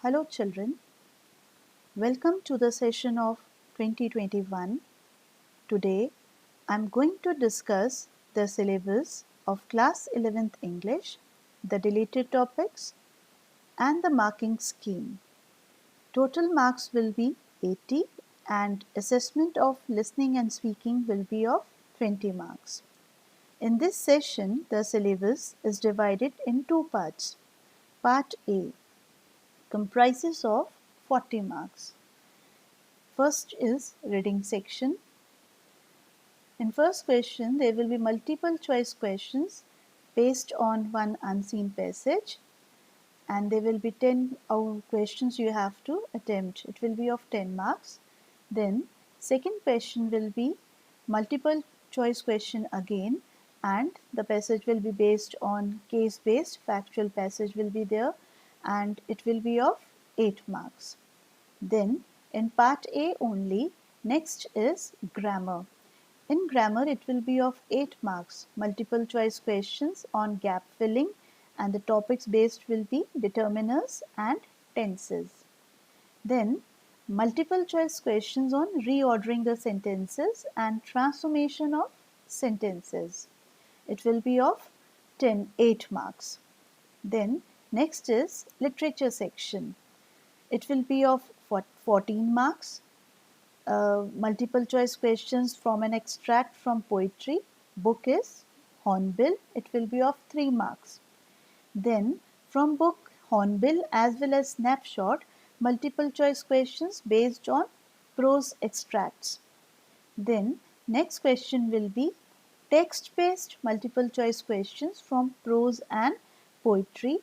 Hello children, welcome to the session of 2021. Today I am going to discuss the syllabus of class 11th English, the deleted topics and the marking scheme. Total marks will be 80 and assessment of listening and speaking will be of 20 marks. In this session, the syllabus is divided in two parts. Part A comprises of 40 marks. First is reading section. In first question, there will be multiple choice questions based on one unseen passage, and there will be 10 questions you have to attempt. It will be of 10 marks. Then second question will be multiple choice question again, and the passage will be based on case based factual passage will be there, and it will be of 8 marks. Then in part A only, next is grammar. In grammar, it will be of 8 marks, multiple choice questions on gap filling, and the topics based will be determiners and tenses. Then multiple choice questions on reordering the sentences and transformation of sentences. It will be of 8 marks. Then next is literature section. It will be of 14 marks. Multiple choice questions from an extract from poetry. Book is Hornbill. It will be of 3 marks. Then from book Hornbill as well as Snapshot, multiple choice questions based on prose extracts. Then next question will be text based multiple choice questions from prose and poetry.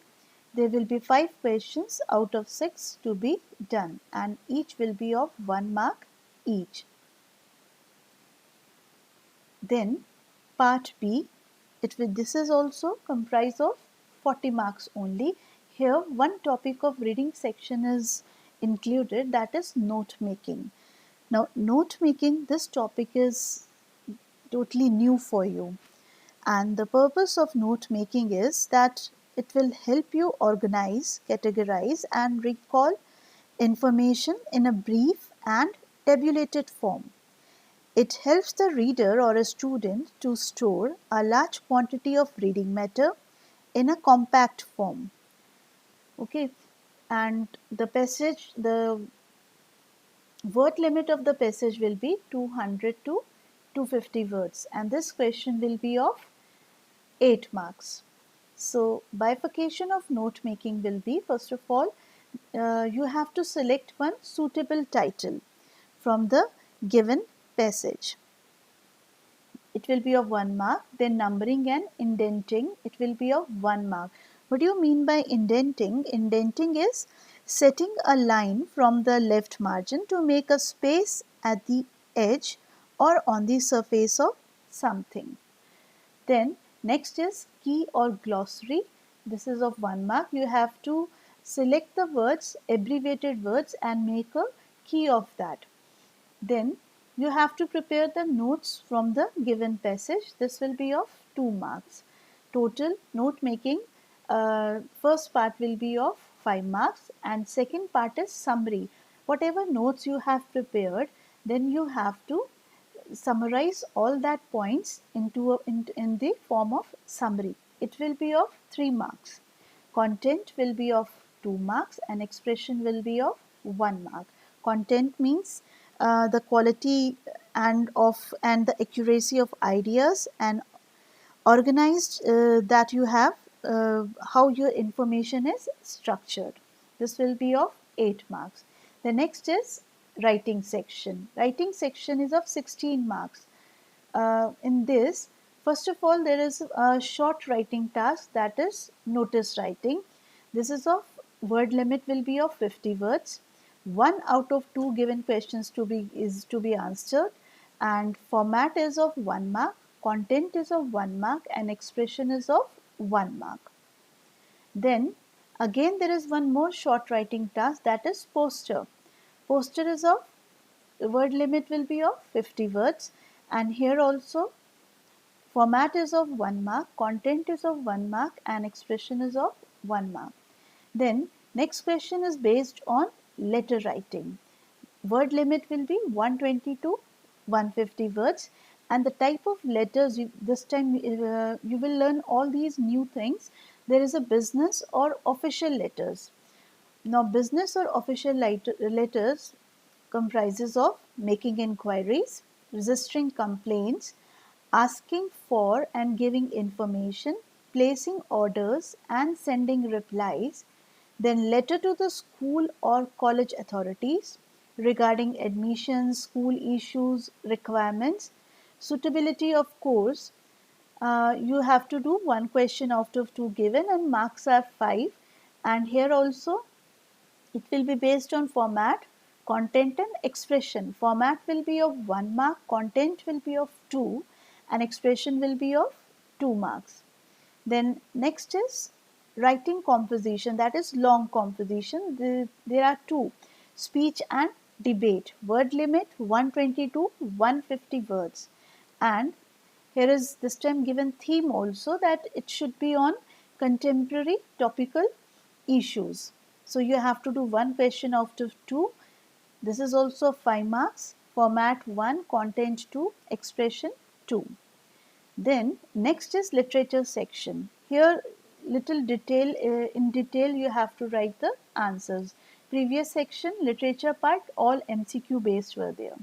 There will be 5 questions out of 6 to be done, and each will be of 1 mark each. Then part B, this is also comprised of 40 marks only. Here one topic of reading section is included, that is note making. Now note making, this topic is totally new for you, and the purpose of note making is that it will help you organize, categorize and recall information in a brief and tabulated form. It helps the reader or a student to store a large quantity of reading matter in a compact form. Okay, and the word limit of the passage will be 200 to 250 words, and this question will be of 8 marks. So bifurcation of note making will be, first of all, you have to select one suitable title from the given passage. It will be of 1 mark. Then numbering and indenting, it will be of 1 mark. What do you mean by indenting? Indenting is setting a line from the left margin to make a space at the edge or on the surface of something. Then next is key or glossary. This is of 1 mark. You have to select the words, abbreviated words, and make a key of that. Then you have to prepare the notes from the given passage. This will be of 2 marks. Total note making, first part will be of 5 marks, and second part is summary. Whatever notes you have prepared, then you have to summarize all that points in the form of summary. It will be of 3 marks. Content will be of 2 marks and expression will be of 1 mark. Content means the quality and the accuracy of ideas, and organized that you have, how your information is structured. This will be of 8 marks. The next is writing section. Writing section is of 16 marks. In this, first of all, there is a short writing task, that is notice writing. This is of word limit will be of 50 words. 1 out of 2 given questions to be answered, and format is of 1 mark, content is of 1 mark, and expression is of 1 mark. Then again there is one more short writing task, that is poster. Poster is of, word limit will be of 50 words, and here also format is of 1 mark, content is of 1 mark, and expression is of 1 mark. Then Next question is based on letter writing. Word limit will be 120 to 150 words, and the type of letters this time you will learn all these new things. There is a business or official letters. Now business or official letters comprises of making inquiries, registering complaints, asking for and giving information, placing orders and sending replies, then letter to the school or college authorities regarding admissions, school issues, requirements, suitability of course. You have to do one question out of two given and marks are 5, and here also it will be based on format, content and expression. Format will be of 1 mark, content will be of 2 and expression will be of 2 marks. Then next is writing composition, that is long composition. There are two, speech and debate. Word limit 120 to 150 words, and here is this time given theme also that it should be on contemporary topical issues. So you have to do one question out of two. This is also 5 marks. Format 1, content 2, expression 2. Then next is literature section. Here little detail, in detail you have to write the answers. Previous section literature part all MCQ based were there.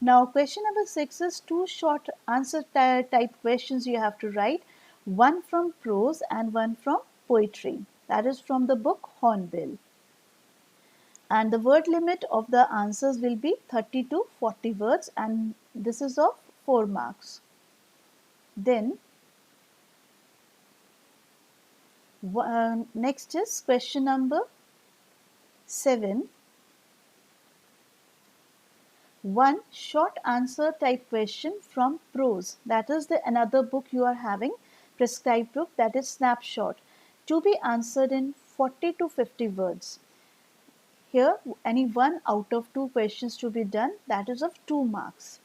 Now question number 6 is two short answer type questions you have to write, one from prose and one from poetry. That is from the book Hornbill. And the word limit of the answers will be 30 to 40 words, and this is of 4 marks. Then next is question number 7. One short answer type question from prose, that is the another book you are having, prescribed book, that is Snapshot, to be answered in 40 to 50 words. Here any one out of two questions to be done, that is of 2 marks.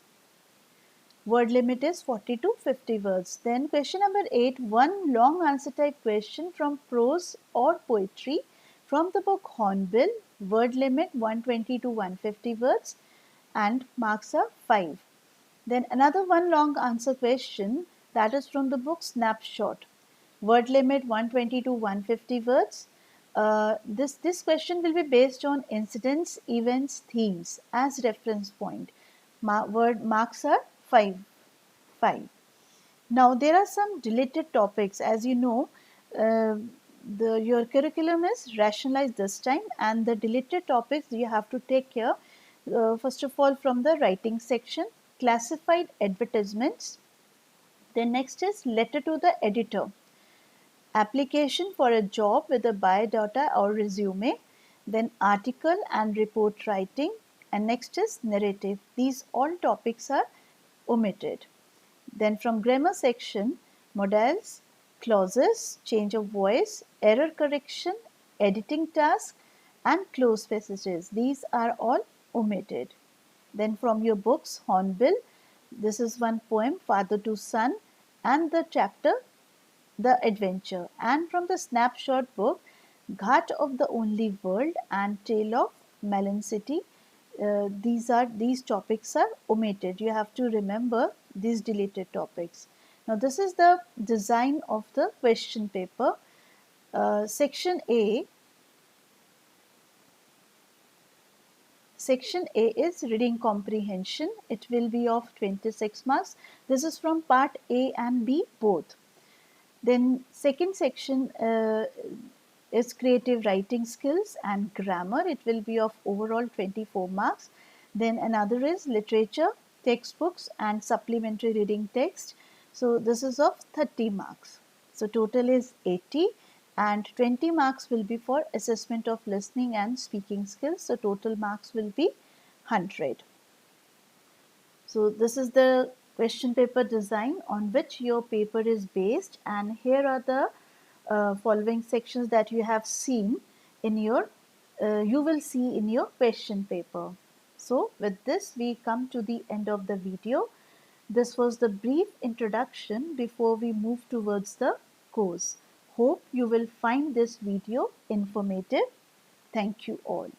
Word limit is 40 to 50 words. Then question number 8, one long answer type question from prose or poetry from the book Hornbill. Word limit 120 to 150 words and marks are 5. Then another one long answer question, that is from the book Snapshot. Word limit 120 to 150 words. This question will be based on incidents, events, themes as reference point. Word marks are 5. Now there are some deleted topics. As you know, your curriculum is rationalized this time, and the deleted topics you have to take care. First of all, from the writing section, classified advertisements. Then next is letter to the editor, application for a job with a biodata or resume, then article and report writing, and next is narrative. These all topics are omitted. Then from grammar section, modals, clauses, change of voice, error correction, editing task and close passages. These are all omitted. Then from your books, Hornbill, this is one poem, Father to Son, and the chapter The Adventure. And from the Snapshot book, Ghat of the Only World and Tale of Melon City. These topics are omitted. You have to remember these deleted topics. Now this is the design of the question paper. Section A is reading comprehension. It will be of 26 marks. This is from part A and B both. Then second section is creative writing skills and grammar. It will be of overall 24 marks. Then another is literature, textbooks and supplementary reading text. So this is of 30 marks. So total is 80, and 20 marks will be for assessment of listening and speaking skills. So total marks will be 100. So this is the question paper design on which your paper is based, and here are the following sections that you have seen in your you will see in your question paper. So with this we come to the end of the video. This was the brief introduction before we move towards the course. Hope you will find this video informative. Thank you all.